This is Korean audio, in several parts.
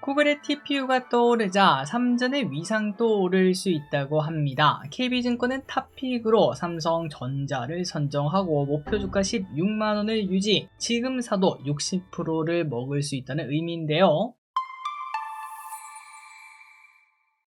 구글의 TPU가 떠오르자 삼전의 위상도 오를 수 있다고 합니다. KB증권은 탑픽으로 삼성전자를 선정하고 목표 주가 16만원을 유지, 지금 사도 60%를 먹을 수 있다는 의미인데요.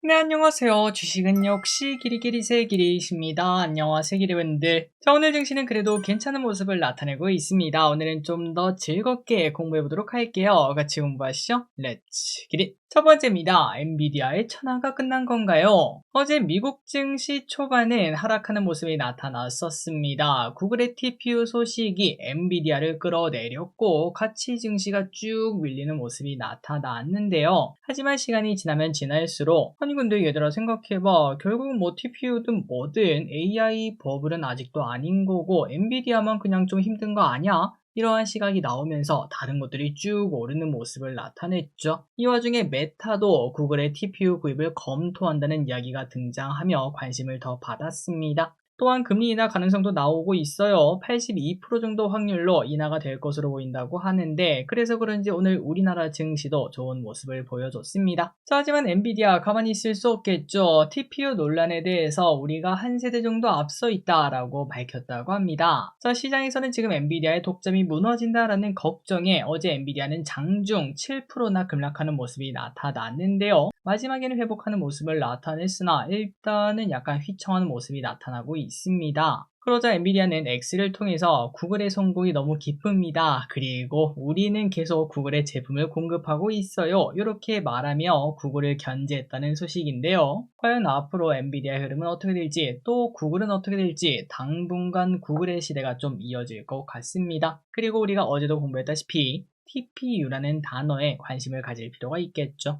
네, 안녕하세요. 주식은 역시 기리기리세 기리십니다. 안녕하세요, 기리분들. 자, 오늘 증시는 그래도 괜찮은 모습을 나타내고 있습니다. 오늘은 좀 더 즐겁게 공부해보도록 할게요. 같이 공부하시죠. 렛츠 기릿. 첫 번째입니다. 엔비디아의 천하가 끝난 건가요? 어제 미국 증시 초반엔 하락하는 모습이 나타났었습니다. 구글의 TPU 소식이 엔비디아를 끌어내렸고 같이 증시가 쭉 밀리는 모습이 나타났는데요. 하지만 시간이 지나면 지날수록 아니 근데 얘들아 생각해봐. 결국은 뭐 TPU든 뭐든 AI 버블은 아직도 아닌 거고 엔비디아만 그냥 좀 힘든 거 아니야? 이러한 시각이 나오면서 다른 것들이 쭉 오르는 모습을 나타냈죠. 이 와중에 메타도 구글의 TPU 구입을 검토한다는 이야기가 등장하며 관심을 더 받았습니다. 또한 금리 인하 가능성도 나오고 있어요. 82% 정도 확률로 인하가 될 것으로 보인다고 하는데 그래서 그런지 오늘 우리나라 증시도 좋은 모습을 보여줬습니다. 자, 하지만 엔비디아 가만히 있을 수 없겠죠. TPU 논란에 대해서 우리가 한 세대 정도 앞서 있다라고 밝혔다고 합니다. 자, 시장에서는 지금 엔비디아의 독점이 무너진다라는 걱정에 어제 엔비디아는 장중 7%나 급락하는 모습이 나타났는데요. 마지막에는 회복하는 모습을 나타냈으나 일단은 약간 휘청하는 모습이 나타나고 있습니다. 그러자 엔비디아는 X를 통해서 구글의 성공이 너무 기쁩니다. 그리고 우리는 계속 구글의 제품을 공급하고 있어요. 이렇게 말하며 구글을 견제했다는 소식인데요. 과연 앞으로 엔비디아의 흐름은 어떻게 될지 또 구글은 어떻게 될지 당분간 구글의 시대가 좀 이어질 것 같습니다. 그리고 우리가 어제도 공부했다시피 TPU라는 단어에 관심을 가질 필요가 있겠죠.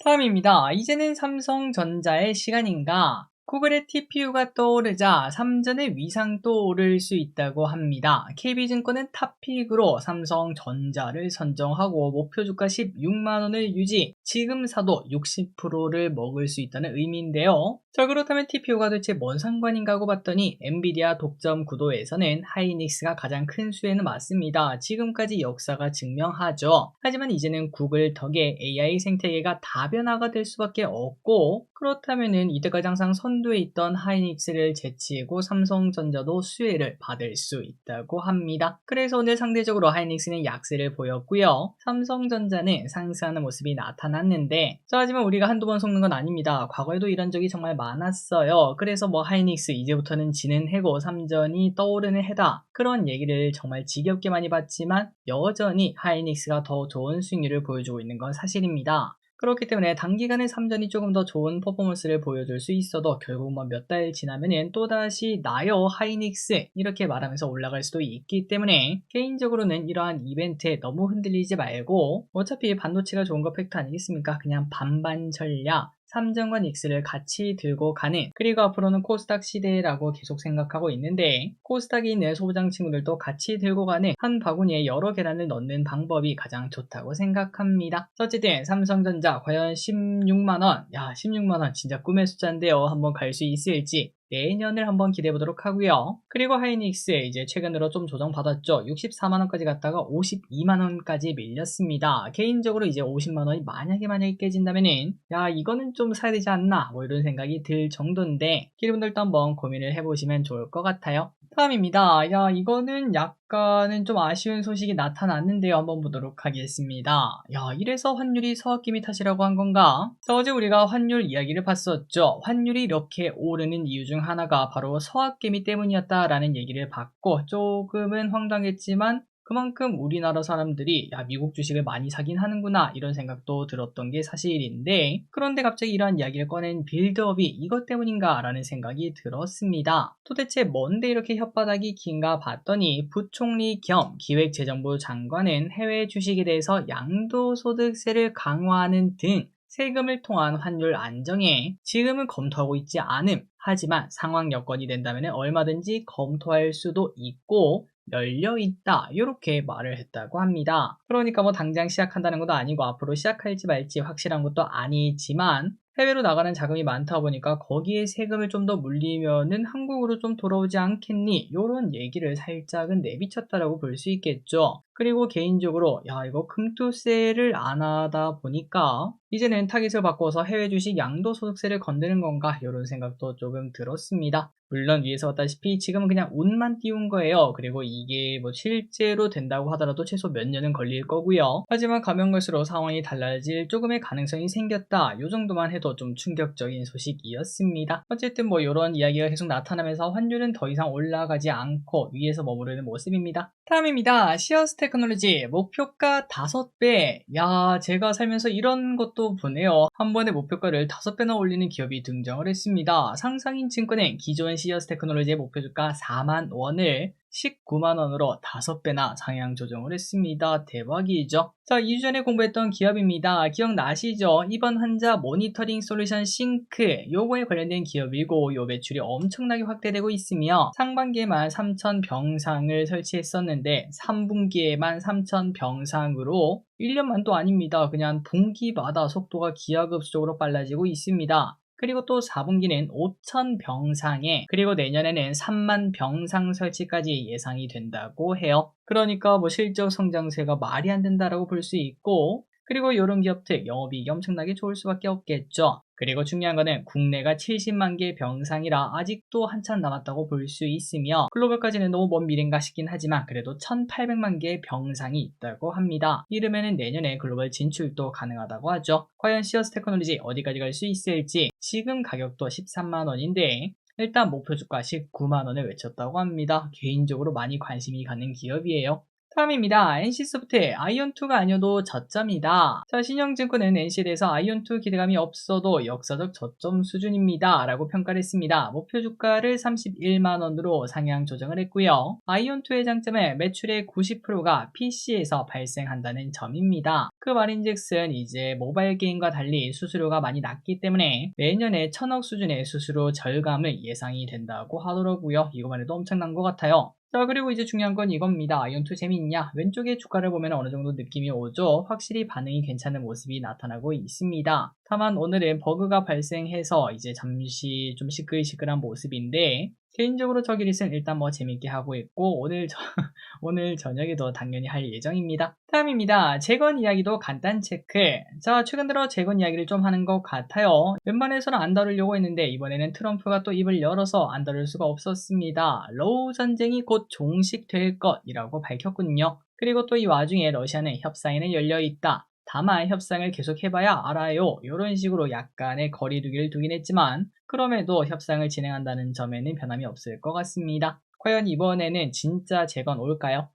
다음입니다. 이제는 삼성전자의 시간인가? 구글의 TPU가 떠오르자 삼전의 위상도 오를 수 있다고 합니다. KB증권은 탑픽으로 삼성전자를 선정하고 목표 주가 16만원을 유지, 지금 사도 60%를 먹을 수 있다는 의미인데요. 자, 그렇다면 TPU가 도대체 뭔 상관인가 하고 봤더니 엔비디아 독점 구도에서는 하이닉스가 가장 큰 수혜는 맞습니다. 지금까지 역사가 증명하죠. 하지만 이제는 구글 덕에 AI 생태계가 다변화가 될 수밖에 없고 그렇다면은 이때까지 항상 선두에 있던 하이닉스를 제치고 삼성전자도 수혜를 받을 수 있다고 합니다. 그래서 오늘 상대적으로 하이닉스는 약세를 보였고요. 삼성전자는 상승하는 모습이 나타났는데 자, 하지만 우리가 한두 번 속는 건 아닙니다. 과거에도 이런 적이 정말 많았어요. 그래서 뭐 하이닉스 이제부터는 지는 해고 삼전이 떠오르는 해다 그런 얘기를 정말 지겹게 많이 봤지만 여전히 하이닉스가 더 좋은 수익률을 보여주고 있는 건 사실입니다. 그렇기 때문에 단기간에 삼전이 조금 더 좋은 퍼포먼스를 보여줄 수 있어도 결국 뭐 몇 달 지나면은 또다시 나요 하이닉스 이렇게 말하면서 올라갈 수도 있기 때문에 개인적으로는 이러한 이벤트에 너무 흔들리지 말고 어차피 반도체가 좋은 거 팩트 아니겠습니까? 그냥 반반 전략 삼전과 닉스를 같이 들고 가는 그리고 앞으로는 코스닥 시대라고 계속 생각하고 있는데 코스닥에 있는 소부장 친구들도 같이 들고 가는 한 바구니에 여러 계란을 넣는 방법이 가장 좋다고 생각합니다. 어쨌든 삼성전자 과연 16만원 16만원 진짜 꿈의 숫자인데요. 한번 갈 수 있을지 내년을 한번 기대해 보도록 하고요. 그리고 하이닉스 이제 최근으로 좀 조정받았죠. 64만원까지 갔다가 52만원까지 밀렸습니다. 개인적으로 이제 50만원이 만약에 깨진다면은 이거는 좀 사야 되지 않나 뭐 이런 생각이 들 정도인데 여러분들도 한번 고민을 해보시면 좋을 것 같아요. 다음입니다. 이거는 약간은 좀 아쉬운 소식이 나타났는데요. 한번 보도록 하겠습니다. 이래서 환율이 서학개미 탓이라고 한 건가? 자, 어제 우리가 환율 이야기를 봤었죠. 환율이 이렇게 오르는 이유 중 하나가 바로 서학개미 때문이었다라는 얘기를 받고 조금은 황당했지만 그만큼 우리나라 사람들이 미국 주식을 많이 사긴 하는구나 이런 생각도 들었던 게 사실인데 그런데 갑자기 이러한 이야기를 꺼낸 빌드업이 이것 때문인가 라는 생각이 들었습니다. 도대체 뭔데 이렇게 혓바닥이 긴가 봤더니 부총리 겸 기획재정부 장관은 해외 주식에 대해서 양도소득세를 강화하는 등 세금을 통한 환율 안정에 지금은 검토하고 있지 않음. 하지만 상황 여건이 된다면 얼마든지 검토할 수도 있고 열려있다 이렇게 말을 했다고 합니다. 그러니까 뭐 당장 시작한다는 것도 아니고 앞으로 시작할지 말지 확실한 것도 아니지만 해외로 나가는 자금이 많다 보니까 거기에 세금을 좀 더 물리면은 한국으로 좀 돌아오지 않겠니? 이런 얘기를 살짝은 내비쳤다라고 볼 수 있겠죠. 그리고 개인적으로 이거 금투세를 안 하다 보니까 이제는 타깃을 바꿔서 해외 주식 양도소득세를 건드는 건가 이런 생각도 조금 들었습니다. 물론 위에서 봤다시피 지금은 그냥 운만 띄운 거예요. 그리고 이게 뭐 실제로 된다고 하더라도 최소 몇 년은 걸릴 거고요. 하지만 가면 갈수록 상황이 달라질 조금의 가능성이 생겼다. 이 정도만 해도 좀 충격적인 소식이었습니다. 어쨌든 뭐 이런 이야기가 계속 나타나면서 환율은 더 이상 올라가지 않고 위에서 머무르는 모습입니다. 다음입니다. 시어스 테크놀로지 목표가 5배. 제가 살면서 이런 것도 보네요. 한 번에 목표가를 5배나 올리는 기업이 등장을 했습니다. 상상인 증권은 기존 시어스 테크놀로지의 목표주가 4만 원을 19만 원으로 5배나 상향 조정을 했습니다. 대박이죠. 자, 2주 전에 공부했던 기업입니다. 기억나시죠? 이번 환자 모니터링 솔루션 싱크 요거에 관련된 기업이고 요 매출이 엄청나게 확대되고 있으며 상반기에만 3,000 병상을 설치했었는데 3분기에만 3,000 병상으로 1년만도 아닙니다. 그냥 분기마다 속도가 기하급수적으로 빨라지고 있습니다. 그리고 또 4분기는 5,000 병상에 그리고 내년에는 3만 병상 설치까지 예상이 된다고 해요. 그러니까 뭐 실적 성장세가 말이 안 된다라고 볼 수 있고 그리고 이런 기업들 영업이익이 엄청나게 좋을 수밖에 없겠죠. 그리고 중요한 거는 국내가 70만 개 병상이라 아직도 한참 남았다고 볼 수 있으며 글로벌까지는 너무 먼 미래인가 싶긴 하지만 그래도 1800만 개의 병상이 있다고 합니다. 이르면은 내년에 글로벌 진출도 가능하다고 하죠. 과연 시어스 테크놀로지 어디까지 갈 수 있을지 지금 가격도 13만 원인데 일단 목표 주가 19만 원을 외쳤다고 합니다. 개인적으로 많이 관심이 가는 기업이에요. 다음입니다. NC소프트 아이온2가 아니어도 저점이다. 자, 신영증권은 NC에 대해서 아이온2 기대감이 없어도 역사적 저점 수준입니다 라고 평가를 했습니다. 목표 주가를 31만원으로 상향 조정을 했고요. 아이온2의 장점은 매출의 90%가 PC에서 발생한다는 점입니다. 그 말인즉슨 이제 모바일 게임과 달리 수수료가 많이 낮기 때문에 매년에 1,000억 수준의 수수료 절감을 예상이 된다고 하더라고요. 이거만 해도 엄청난 것 같아요. 자, 그리고 이제 중요한 건 이겁니다. 아이온2 재미있냐? 왼쪽에 주가를 보면 어느 정도 느낌이 오죠? 확실히 반응이 괜찮은 모습이 나타나고 있습니다. 다만 오늘은 버그가 발생해서 이제 잠시 좀 시끌시끌한 모습인데 개인적으로 저기릿은 일단 뭐 재밌게 하고 있고 오늘 저녁에도 당연히 할 예정입니다. 다음입니다. 재건 이야기도 간단 체크. 자, 최근 들어 재건 이야기를 좀 하는 것 같아요. 웬만해서는 안 다루려고 했는데 이번에는 트럼프가 또 입을 열어서 안 다룰 수가 없었습니다. 러우 전쟁이 곧 종식될 것이라고 밝혔군요. 그리고 또 이 와중에 러시아는 협상에는 열려있다. 다만 협상을 계속해봐야 알아요. 이런 식으로 약간의 거리두기를 두긴 했지만 그럼에도 협상을 진행한다는 점에는 변함이 없을 것 같습니다. 과연 이번에는 진짜 재건 올까요?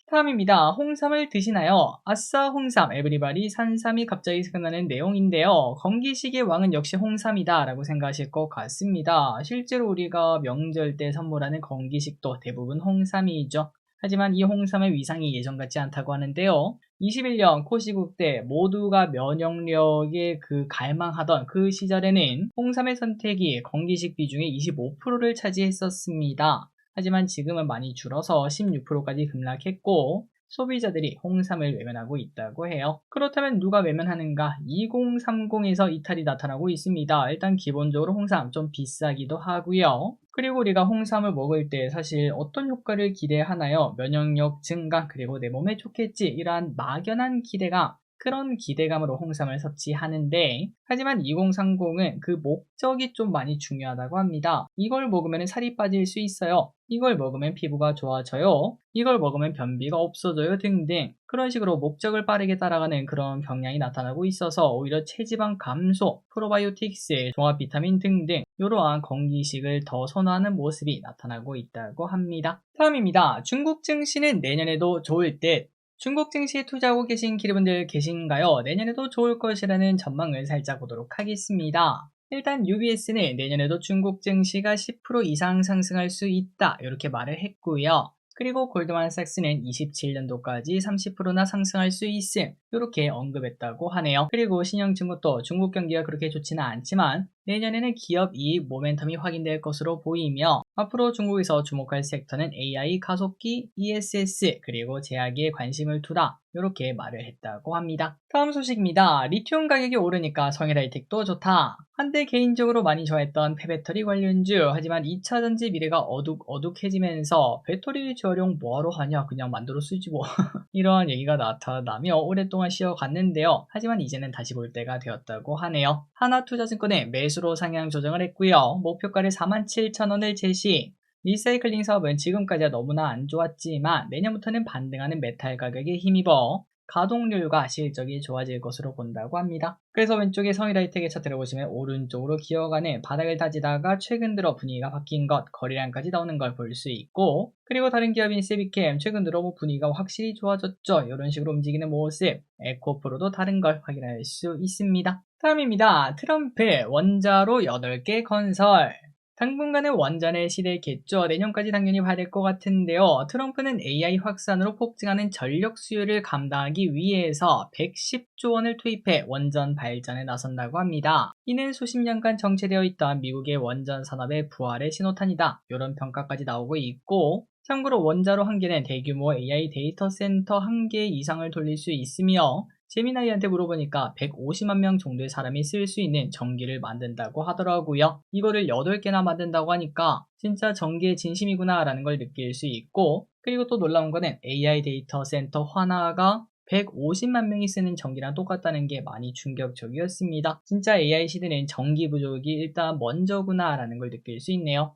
다음입니다. 홍삼을 드시나요? 아싸 홍삼, 에브리바디 산삼이 갑자기 생각나는 내용인데요. 건기식의 왕은 역시 홍삼이다 라고 생각하실 것 같습니다. 실제로 우리가 명절 때 선물하는 건기식도 대부분 홍삼이죠. 하지만 이 홍삼의 위상이 예전 같지 않다고 하는데요. 21년 코시국 때 모두가 면역력에 갈망하던 그 시절에는 홍삼의 선택이 건기식 비중의 25%를 차지했었습니다. 하지만 지금은 많이 줄어서 16%까지 급락했고 소비자들이 홍삼을 외면하고 있다고 해요. 그렇다면 누가 외면하는가? 2030에서 이탈이 나타나고 있습니다. 일단 기본적으로 홍삼 좀 비싸기도 하고요. 그리고 우리가 홍삼을 먹을 때 사실 어떤 효과를 기대하나요? 면역력 증가 그리고 내 몸에 좋겠지 이러한 막연한 기대감 그런 기대감으로 홍삼을 섭취하는데 하지만 2030은 그 목적이 좀 많이 중요하다고 합니다. 이걸 먹으면 살이 빠질 수 있어요. 이걸 먹으면 피부가 좋아져요. 이걸 먹으면 변비가 없어져요 등등 그런 식으로 목적을 빠르게 따라가는 그런 경향이 나타나고 있어서 오히려 체지방 감소, 프로바이오틱스, 종합 비타민 등등 이러한 건기식을 더 선호하는 모습이 나타나고 있다고 합니다. 다음입니다. 중국 증시는 내년에도 좋을 듯. 중국 증시에 투자하고 계신 기업분들 계신가요? 내년에도 좋을 것이라는 전망을 살짝 보도록 하겠습니다. 일단 UBS는 내년에도 중국 증시가 10% 이상 상승할 수 있다 이렇게 말을 했고요. 그리고 골드만삭스는 27년도까지 30%나 상승할 수 있음 이렇게 언급했다고 하네요. 그리고 신영증권도 중국 경기가 그렇게 좋지는 않지만 내년에는 기업 이익 모멘텀이 확인될 것으로 보이며 앞으로 중국에서 주목할 섹터는 AI 가속기, ESS, 그리고 제약에 관심을 두다. 이렇게 말을 했다고 합니다. 다음 소식입니다. 리튬 가격이 오르니까 성일하이텍도 좋다. 한때 개인적으로 많이 좋아했던 폐배터리 관련주, 하지만 2차전지 미래가 어둑해지면서 배터리 재활용 뭐하러 하냐, 그냥 만들어 쓰지 뭐. 이런 얘기가 나타나며 오랫동안 쉬어갔는데요. 하지만 이제는 다시 볼 때가 되었다고 하네요. 하나투자증권에 매수로 상향 조정을 했고요. 목표가를 47,000원을 제시. 리사이클링 사업은 지금까지야 너무나 안 좋았지만 내년부터는 반등하는 메탈 가격에 힘입어 가동률과 실적이 좋아질 것으로 본다고 합니다. 그래서 왼쪽에 성일하이텍의 차트를 보시면 오른쪽으로 기어가는 바닥을 다지다가 최근 들어 분위기가 바뀐 것, 거래량까지 나오는 걸 볼 수 있고, 그리고 다른 기업인 세비캠 최근 들어 분위기가 확실히 좋아졌죠. 이런 식으로 움직이는 모습, 에코프로도 다른 걸 확인할 수 있습니다. 다음입니다. 트럼프 원자로 8개 건설. 당분간은 원전의 시대겠죠. 내년까지 당연히 받을 것 같은데요. 트럼프는 AI 확산으로 폭증하는 전력 수요를 감당하기 위해서 110조 원을 투입해 원전 발전에 나선다고 합니다. 이는 수십 년간 정체되어 있던 미국의 원전 산업의 부활의 신호탄이다. 이런 평가까지 나오고 있고, 참고로 원자로 한 개는 대규모 AI 데이터 센터 1개 이상을 돌릴 수 있으며, 재미나이한테 물어보니까 150만 명 정도의 사람이 쓸 수 있는 전기를 만든다고 하더라고요. 이거를 8개나 만든다고 하니까 진짜 전기의 진심이구나 라는 걸 느낄 수 있고, 그리고 또 놀라운 거는 AI 데이터 센터 하나가 150만 명이 쓰는 전기랑 똑같다는 게 많이 충격적이었습니다. 진짜 AI 시대는 전기 부족이 일단 먼저구나 라는 걸 느낄 수 있네요.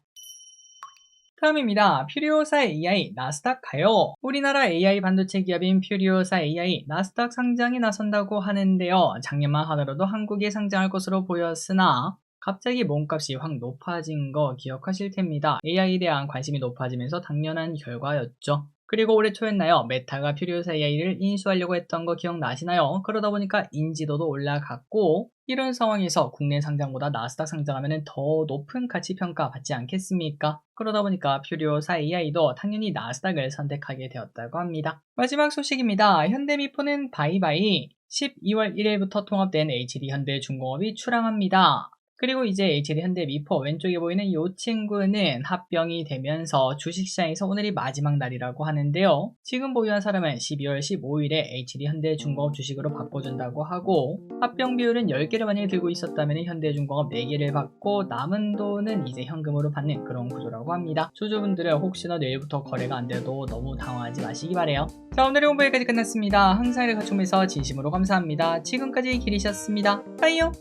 다음입니다. 퓨리오사 AI 나스닥 가요. 우리나라 AI 반도체 기업인 퓨리오사 AI 나스닥 상장에 나선다고 하는데요. 작년만 하더라도 한국에 상장할 것으로 보였으나 갑자기 몸값이 확 높아진 거 기억하실 텐입니다. AI에 대한 관심이 높아지면서 당연한 결과였죠. 그리고 올해 초였나요? 메타가 퓨리오사 AI를 인수하려고 했던 거 기억나시나요? 그러다 보니까 인지도도 올라갔고, 이런 상황에서 국내 상장보다 나스닥 상장하면 더 높은 가치 평가 받지 않겠습니까? 그러다 보니까 퓨리오사 AI도 당연히 나스닥을 선택하게 되었다고 합니다. 마지막 소식입니다. 현대미포는 바이바이. 12월 1일부터 통합된 HD 현대중공업이 출항합니다. 그리고 이제 HD 현대미포 왼쪽에 보이는 이 친구는 합병이 되면서 주식시장에서 오늘이 마지막 날이라고 하는데요. 지금 보유한 사람은 12월 15일에 HD 현대중공업 주식으로 바꿔준다고 하고, 합병 비율은 10개를 만약에 들고 있었다면 현대중공업 4개를 받고 남은 돈은 이제 현금으로 받는 그런 구조라고 합니다. 주주분들은 혹시나 내일부터 거래가 안 돼도 너무 당황하지 마시기 바래요. 자, 오늘의 홍보 여기까지 끝났습니다. 항상 이를 갖추면서 진심으로 감사합니다. 지금까지 길이셨습니다. 빠이요.